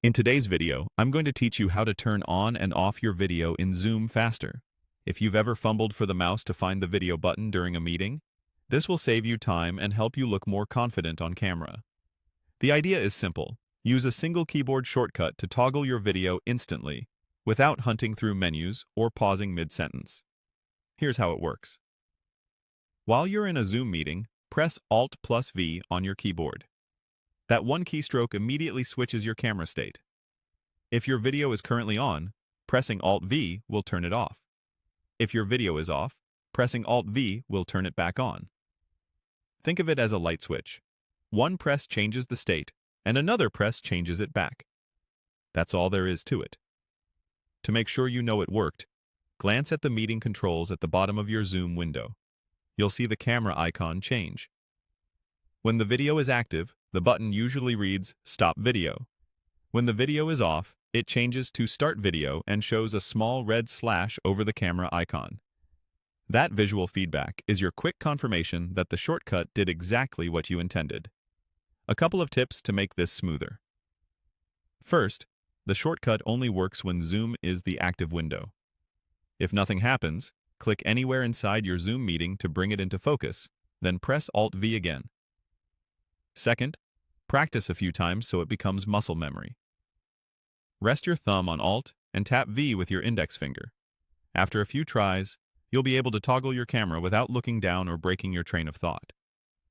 In today's video, I'm going to teach you how to turn on and off your video in Zoom faster. If you've ever fumbled for the mouse to find the video button during a meeting, this will save you time and help you look more confident on camera. The idea is simple. Use a single keyboard shortcut to toggle your video instantly, without hunting through menus or pausing mid-sentence. Here's how it works. While you're in a Zoom meeting, press Alt+V on your keyboard. That one keystroke immediately switches your camera state. If your video is currently on, pressing Alt-V will turn it off. If your video is off, pressing Alt-V will turn it back on. Think of it as a light switch. One press changes the state, and another press changes it back. That's all there is to it. To make sure you know it worked, glance at the meeting controls at the bottom of your Zoom window. You'll see the camera icon change. When the video is active, the button usually reads Stop Video. When the video is off, it changes to Start Video and shows a small red slash over the camera icon. That visual feedback is your quick confirmation that the shortcut did exactly what you intended. A couple of tips to make this smoother. First, the shortcut only works when Zoom is the active window. If nothing happens, click anywhere inside your Zoom meeting to bring it into focus, then press Alt-V again. Second, practice a few times so it becomes muscle memory. Rest your thumb on Alt and tap V with your index finger. After a few tries, you'll be able to toggle your camera without looking down or breaking your train of thought.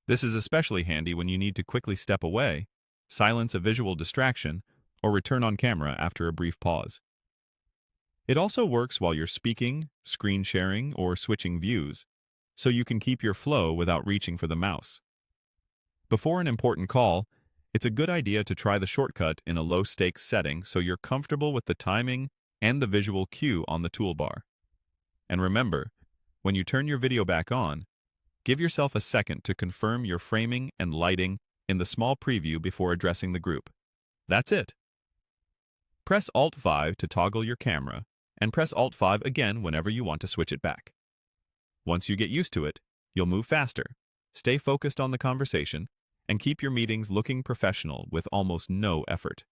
This is especially handy when you need to quickly step away, silence a visual distraction, or return on camera after a brief pause. It also works while you're speaking, screen sharing, or switching views, so you can keep your flow without reaching for the mouse. Before an important call, it's a good idea to try the shortcut in a low-stakes setting so you're comfortable with the timing and the visual cue on the toolbar. And remember, when you turn your video back on, give yourself a second to confirm your framing and lighting in the small preview before addressing the group. That's it. Press Alt-5 to toggle your camera, and press Alt-5 again whenever you want to switch it back. Once you get used to it, you'll move faster, stay focused on the conversation, and keep your meetings looking professional with almost no effort.